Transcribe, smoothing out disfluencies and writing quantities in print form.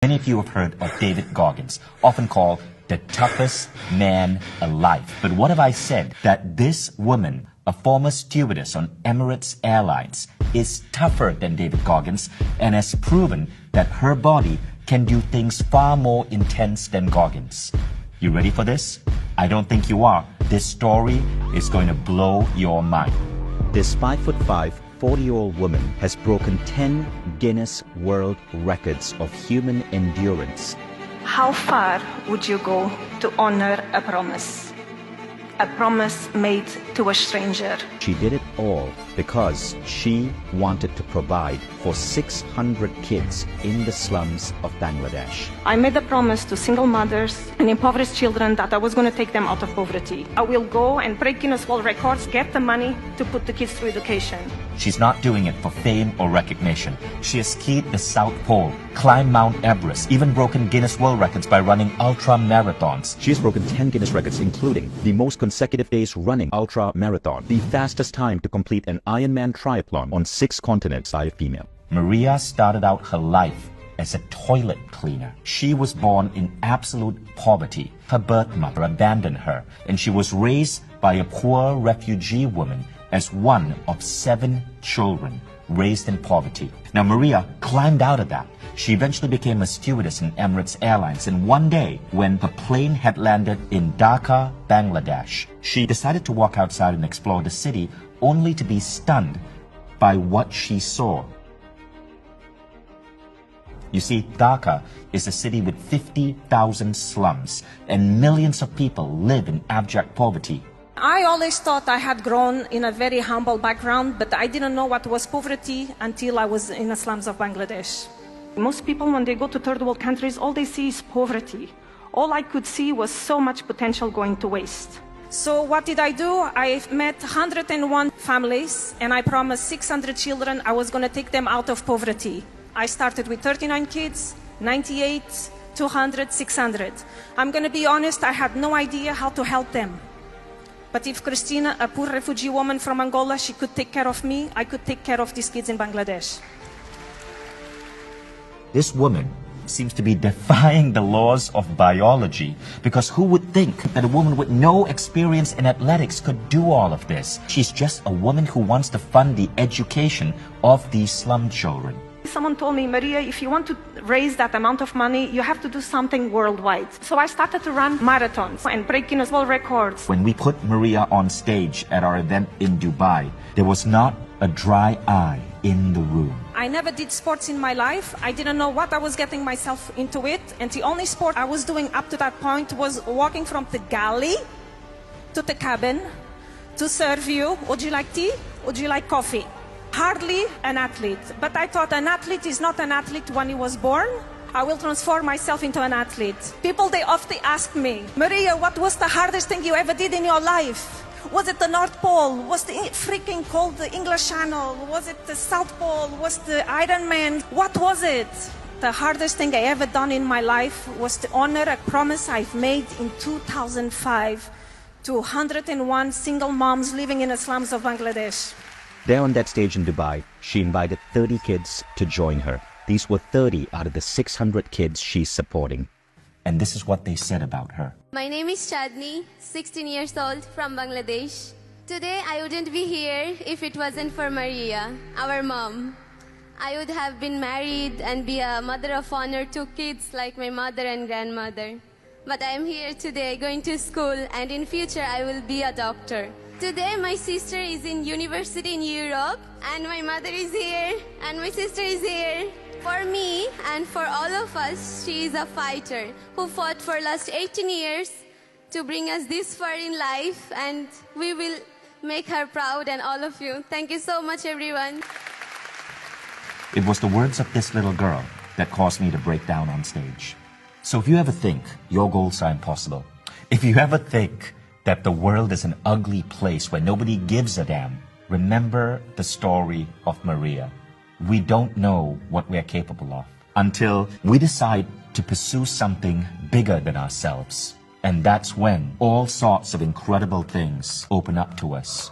Many of you have heard of David Goggins, often called the toughest man alive. But what have I said? That this woman, a former stewardess on Emirates Airlines, is tougher than David Goggins and has proven that her body can do things far more intense than Goggins. You ready for this? I don't think you are. This story is going to blow your mind. This 5'5", 40-year-old woman has broken 10 Guinness World Records of human endurance. How far would you go to honor a promise? A promise made to a stranger. She did it all because she wanted to provide for 600 kids in the slums of Bangladesh. I made a promise to single mothers and impoverished children that I was going to take them out of poverty. I will go and break Guinness World Records, get the money to put the kids through education. She's not doing it for fame or recognition. She has skied the South Pole, climbed Mount Everest, even broken Guinness World Records by running ultra marathons. She has broken 10 Guinness records, including the most consecutive days running ultra marathon, the fastest time to complete an Ironman triathlon on 6 continents by a female. Maria started out her life as a toilet cleaner. She was born in absolute poverty. Her birth mother abandoned her, and she was raised by a poor refugee woman as one of 7 children raised in poverty. Now, Maria climbed out of that. She eventually became a stewardess in Emirates Airlines, and one day, when her plane had landed in Dhaka, Bangladesh, she decided to walk outside and explore the city, only to be stunned by what she saw. You see, Dhaka is a city with 50,000 slums, and millions of people live in abject poverty. I always thought I had grown in a very humble background, but I didn't know what was poverty until I was in the slums of Bangladesh. Most people, when they go to third world countries, all they see is poverty. All I could see was so much potential going to waste. So what did I do? I met 101 families, and I promised 600 children I was going to take them out of poverty. I started with 39 kids, 98, 200, 600. I'm going to be honest, I had no idea how to help them. But if Christina, a poor refugee woman from Angola, she could take care of me, I could take care of these kids in Bangladesh. This woman seems to be defying the laws of biology, because who would think that a woman with no experience in athletics could do all of this? She's just a woman who wants to fund the education of these slum children. Someone told me, Maria, if you want to raise that amount of money, you have to do something worldwide. So I started to run marathons and break Guinness World Records. When we put Maria on stage at our event in Dubai, there was not a dry eye in the room. I never did sports in my life. I didn't know what I was getting myself into it. And the only sport I was doing up to that point was walking from the galley to the cabin to serve you. Would you like tea? Would you like coffee? Hardly an athlete. But I thought an athlete is not an athlete when he was born. I will transform myself into an athlete. People, they often ask me, Maria, what was the hardest thing you ever did in your life? Was it the North Pole? Was the freaking cold the English Channel? Was it the South Pole? Was the Ironman? What was it? The hardest thing I ever done in my life was to honor a promise I've made in 2005 to 101 single moms living in the slums of Bangladesh. There on that stage in Dubai, she invited 30 kids to join her. These were 30 out of the 600 kids she's supporting. And this is what they said about her. My name is Chadni, 16 years old, from Bangladesh. Today I wouldn't be here if it wasn't for Maria, our mom. I would have been married and be a mother of honor to kids like my mother and grandmother. But I am here today going to school, and in future I will be a doctor. Today my sister is in university in Europe, and my mother is here, and my sister is here. For me and for all of us, she is a fighter who fought for last 18 years to bring us this far in life, and we will make her proud and all of you. Thank you so much, everyone. It was the words of this little girl that caused me to break down on stage. So if you ever think your goals are impossible, if you ever think that the world is an ugly place where nobody gives a damn, remember the story of Maria. We don't know what we're capable of until we decide to pursue something bigger than ourselves. And that's when all sorts of incredible things open up to us.